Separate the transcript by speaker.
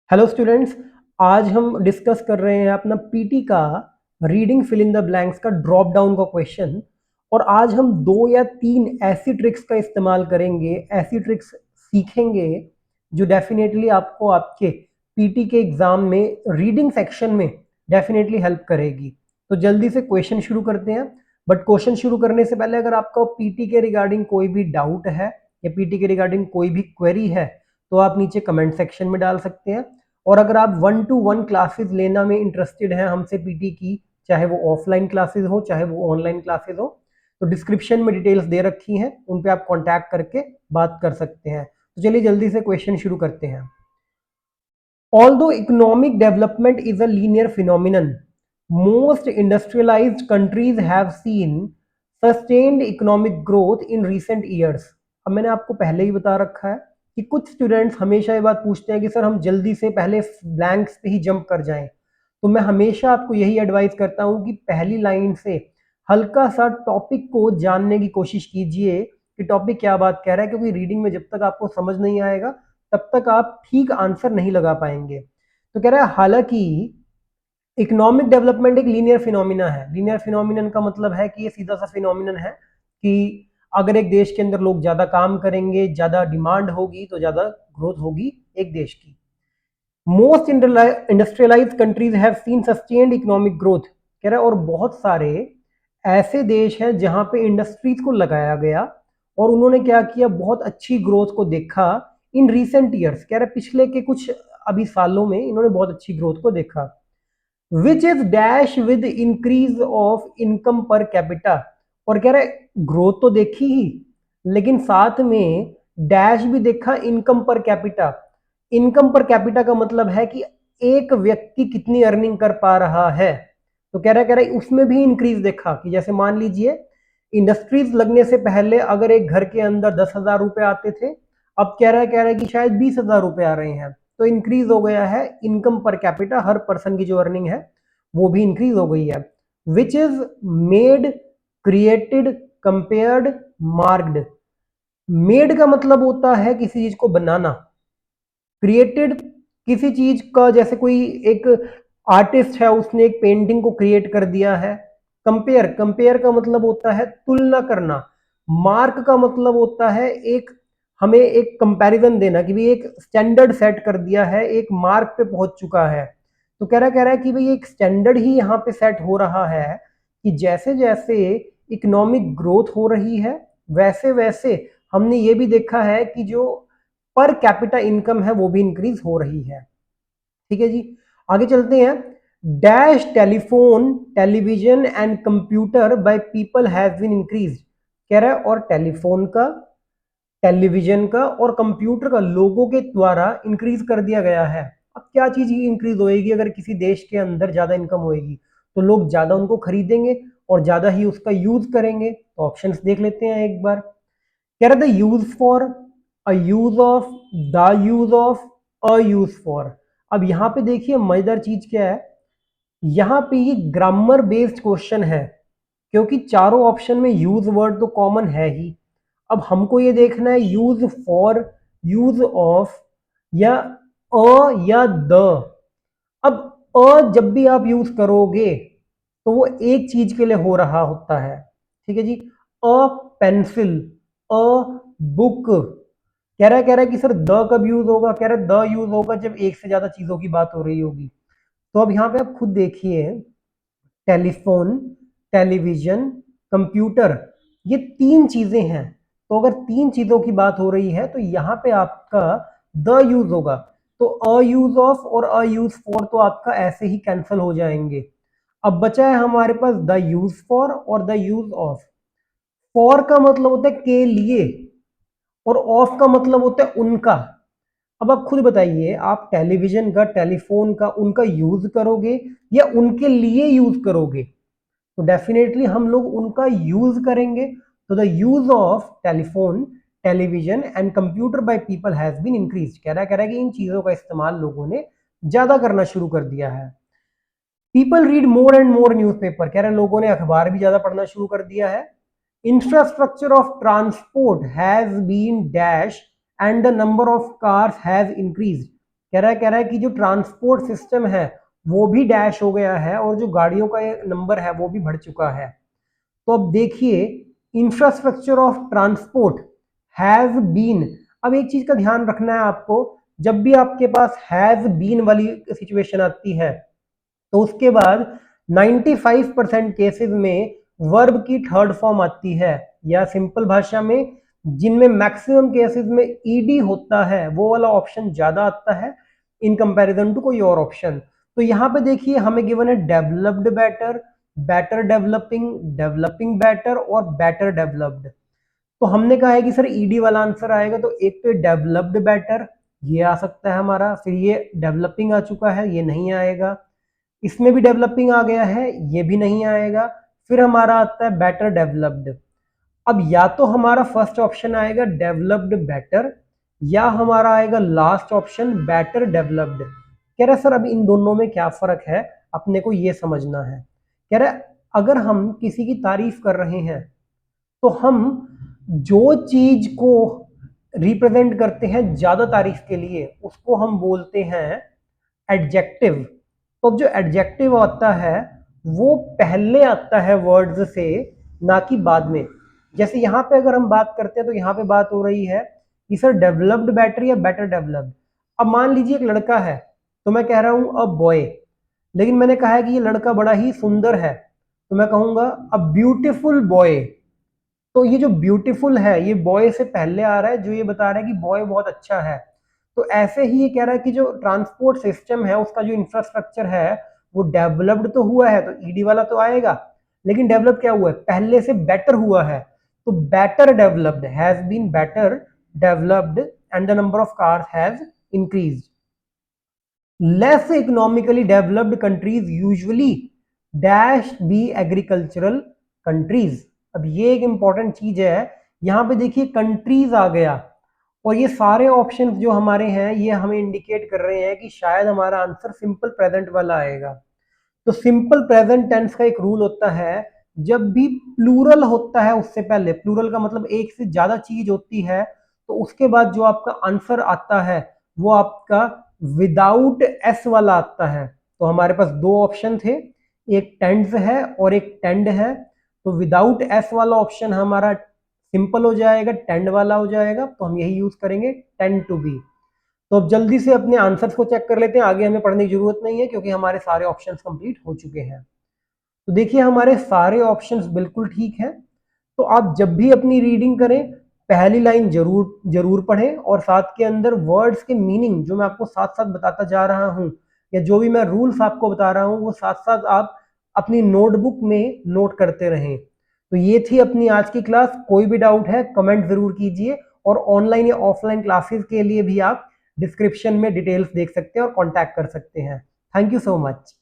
Speaker 1: Hello students, आज हम discuss कर रहे हैं अपना पीटी का reading fill in the blanks का ड्रॉप डाउन का क्वेश्चन। और आज हम 2 या 3 ऐसी ट्रिक्स का इस्तेमाल करेंगे, ऐसी ट्रिक्स सीखेंगे जो डेफिनेटली आपको आपके पीटी के एग्जाम में रीडिंग सेक्शन में डेफिनेटली हेल्प करेगी। तो जल्दी से क्वेश्चन शुरू करते हैं। बट क्वेश्चन शुरू करने से पहले अगर आपका पीटी के रिगार्डिंग कोई भी डाउट है या पीटी के रिगार्डिंग कोई भी क्वेरी है तो आप नीचे कमेंट सेक्शन में डाल सकते हैं। और अगर आप 1-to-1 क्लासेस लेना में इंटरेस्टेड हैं हमसे पीटी की, चाहे वो ऑफलाइन क्लासेस हो चाहे वो ऑनलाइन क्लासेस हो, तो डिस्क्रिप्शन में डिटेल्स दे रखी हैं, उन पे आप कांटेक्ट करके बात कर सकते हैं। तो चलिए जल्दी से क्वेश्चन शुरू करते हैं। Although economic development is a linear phenomenon, most industrialized countries have seen sustained economic growth in recent years। अब मैंने आपको पहले ही बता रखा है कि कुछ स्टूडेंट्स हमेशा ये बात पूछते हैं कि सर हम जल्दी से पहले ब्लैंक्स पे ही जंप कर जाएं। तो मैं हमेशा आपको यही एडवाइस करता हूं कि पहली लाइन से हल्का सा टॉपिक को जानने की कोशिश कीजिए कि टॉपिक क्या बात कह रहा है, क्योंकि रीडिंग में जब तक आपको समझ नहीं आएगा तब तक आप ठीक आंसर नहीं लगा पाएंगे। तो कह रहा है हालांकि इकोनॉमिक डेवलपमेंट एक लीनियर फिनोमिना है। लीनियर फिनोमिनन का मतलब है कि ये सीधा सा फिनोमिनन है कि अगर एक देश के अंदर लोग ज्यादा काम करेंगे, ज्यादा डिमांड होगी तो ज्यादा ग्रोथ होगी एक देश की। Most industrialised countries have seen sustained economic growth. कह रहा है और बहुत सारे ऐसे देश हैं जहां पे इंडस्ट्रीज को लगाया गया और उन्होंने क्या किया, बहुत अच्छी ग्रोथ को देखा इन रीसेंट ईयर्स। कह रहे पिछले के कुछ अभी सालों में इन्होंने बहुत अच्छी ग्रोथ को देखा। Which is dash with increase of income per capita. और कह रहे ग्रोथ तो देखी ही लेकिन साथ में डैश भी देखा, income per capita. Income per capita का मतलब है कि एक व्यक्ति कितनी अर्निंग कर पा रहा है। तो कह रहा है उसमें भी इंक्रीज देखा कि जैसे मान लीजिए इंडस्ट्रीज लगने से पहले अगर एक घर के अंदर 10,000 रुपए आते थे, अब कह रहा है कि शायद 20,000 रुपए आ रहे हैं। तो इंक्रीज हो गया है इनकम पर कैपिटा, हर पर्सन की जो अर्निंग है वो भी इंक्रीज हो गई है। Which is made, created, compared, marked. Made का मतलब होता है किसी चीज को बनाना। क्रिएटेड किसी चीज का, जैसे कोई एक आर्टिस्ट है उसने एक पेंटिंग को क्रिएट कर दिया है। कंपेयर, कंपेयर का मतलब होता है तुलना करना। मार्क का मतलब होता है एक हमें एक कंपैरिजन देना कि भाई एक स्टैंडर्ड सेट कर दिया है, एक मार्क पे पहुंच चुका है। तो कह रहा है कि भाई एक स्टैंडर्ड ही यहाँ पे सेट हो रहा है कि जैसे जैसे इकोनॉमिक ग्रोथ हो रही है वैसे वैसे हमने ये भी देखा है कि जो पर कैपिटा इनकम है वो भी इंक्रीज हो रही है। ठीक है जी, आगे चलते हैं। Dash telephone, television and computer by people has been increase. कह रहा है और टेलीफोन का, टेलीविजन का और कंप्यूटर का लोगों के द्वारा इंक्रीज कर दिया गया है। अब क्या चीज इंक्रीज होएगी, अगर किसी देश के अंदर ज्यादा इनकम होएगी तो लोग ज्यादा उनको खरीदेंगे और ज्यादा ही उसका यूज करेंगे। तो ऑप्शंस देख लेते हैं एक बार। कह रहा था use for, a use of, the use of, a use for. अब यहां पे देखिए मजेदार चीज क्या है, यहां पे ये ग्रामर बेस्ड क्वेश्चन है क्योंकि चारों ऑप्शन में यूज वर्ड तो कॉमन है ही। अब हमको ये देखना है यूज फॉर, यूज ऑफ या या द। अब जब भी आप यूज करोगे तो वो एक चीज के लिए हो रहा होता है। ठीक है जी, अ पेंसिल, अ बुक। कह रहा है कि सर द कब यूज होगा, कह रहा है द यूज होगा जब एक से ज्यादा चीजों की बात हो रही होगी। तो अब यहां पे आप खुद देखिए, टेलीफोन, टेलीविजन, कंप्यूटर, ये 3 चीजें हैं। तो अगर 3 चीजों की बात हो रही है तो यहाँ पे आपका द यूज होगा। तो अ यूज ऑफ और अ यूज फॉर तो आपका ऐसे ही कैंसिल हो जाएंगे। अब बचा है हमारे पास द यूज फॉर और द यूज ऑफ। फॉर का मतलब होता है के लिए और ऑफ का मतलब होता है उनका। अब आप खुद बताइए, आप टेलीविजन का, टेलीफोन का, उनका यूज करोगे या उनके लिए यूज करोगे। तो डेफिनेटली हम लोग उनका यूज करेंगे। तो the use of telephone, television and computer by people has been increase. कह रहा है कि इन चीजों का इस्तेमाल लोगों ने ज्यादा करना शुरू कर दिया है। People read more and more newspaper. कह रहे हैं लोगों ने अखबार भी ज्यादा पढ़ना शुरू कर दिया है। Infrastructure of transport has been dash and the number of cars has increase. कह रहा है कि जो ट्रांसपोर्ट सिस्टम है वो भी डैश हो गया है और जो गाड़ियों का नंबर है वो भी बढ़ चुका है। तो अब देखिए, infrastructure of transport has been, अब एक चीज का ध्यान रखना है आपको, जब भी आपके पास हैज बीन वाली सिचुएशन आती है तो उसके बाद 95% केसेस में वर्ब की थर्ड फॉर्म आती है, या सिंपल भाषा में जिनमें मैक्सिमम केसेस में ईडी होता है वो वाला ऑप्शन ज्यादा आता है इन कंपैरिजन टू कोई और ऑप्शन। तो यहाँ पे देखिए हमें गिवन है developed better, better developing, developing better और बेटर डेवलप्ड। तो हमने कहा है कि सर ईडी वाला आंसर आएगा, तो एक तो डेवलप्ड बेटर ये आ सकता है हमारा, फिर ये डेवलपिंग आ चुका है ये नहीं आएगा, इसमें भी डेवलपिंग आ गया है ये भी नहीं आएगा, फिर हमारा आता है बेटर डेवलप्ड। अब या तो हमारा फर्स्ट ऑप्शन आएगा डेवलप्ड बेटर, या हमारा आएगा लास्ट ऑप्शन बेटर डेवलप्ड। कह रहा है सर अब इन दोनों में क्या फर्क है, अपने को ये समझना है। कह रहा है अगर हम किसी की तारीफ कर रहे हैं तो हम जो चीज को रिप्रेजेंट करते हैं ज्यादा तारीफ के लिए उसको हम बोलते हैं एडजेक्टिव। तो जो एडजेक्टिव आता है वो पहले आता है वर्ड्स से, ना कि बाद में। जैसे यहाँ पे अगर हम बात करते हैं तो यहाँ पे बात हो रही है कि सर डेवलप्ड बेटर या बेटर डेवलप्ड। अब मान लीजिए एक लड़का है तो मैं कह रहा हूं अ बॉय, लेकिन मैंने कहा है कि ये लड़का बड़ा ही सुंदर है तो मैं कहूंगा अ ब्यूटीफुल बॉय। तो ये जो ब्यूटीफुल है ये बॉय से पहले आ रहा है, जो ये बता रहा है कि बॉय बहुत अच्छा है। तो ऐसे ही ये कह रहा है कि जो ट्रांसपोर्ट सिस्टम है उसका जो इंफ्रास्ट्रक्चर है वो डेवलप्ड तो हुआ है, तो ईडी वाला तो आएगा, लेकिन डेवलप क्या हुआ है, पहले से बेटर हुआ है। तो better developed, has been better developed and the number of cars has increased. Less economically developed countries usually dash be agricultural countries. अब ये एक इंपॉर्टेंट चीज है, यहां पे देखिए कंट्रीज आ गया और ये सारे ऑप्शंस जो हमारे हैं ये हमें इंडिकेट कर रहे हैं कि शायद हमारा आंसर सिंपल प्रेजेंट वाला आएगा। तो सिंपल प्रेजेंट टेंस का एक रूल होता है, जब भी प्लूरल होता है उससे पहले, प्लूरल का मतलब एक से ज्यादा चीज होती है, तो उसके बाद जो आपका आंसर आता है वो आपका विदाउट एस वाला आता है। तो हमारे पास दो ऑप्शन थे, एक टेंड्स है और एक टेंड है। तो विदाउट एस वाला ऑप्शन हमारा सिंपल हो जाएगा, टेंड वाला हो जाएगा, तो हम यही यूज करेंगे टेंड टू बी। तो अब जल्दी से अपने आंसर्स को चेक कर लेते हैं, आगे हमें पढ़ने की जरूरत नहीं है क्योंकि हमारे सारे ऑप्शंस कंप्लीट हो चुके हैं। तो देखिए हमारे सारे ऑप्शंस बिल्कुल ठीक हैं। तो आप जब भी अपनी रीडिंग करें पहली लाइन जरूर जरूर पढ़ें और साथ के अंदर वर्ड्स के मीनिंग जो मैं आपको साथ साथ बताता जा रहा हूं या जो भी मैं रूल्स आपको बता रहा हूं वो साथ साथ आप अपनी नोटबुक में नोट करते रहें। तो ये थी अपनी आज की क्लास, कोई भी डाउट है कमेंट जरूर कीजिए और ऑनलाइन या ऑफलाइन क्लासेस के लिए भी आप डिस्क्रिप्शन में डिटेल्स देख सकते हैं और कॉन्टैक्ट कर सकते हैं। Thank you so much.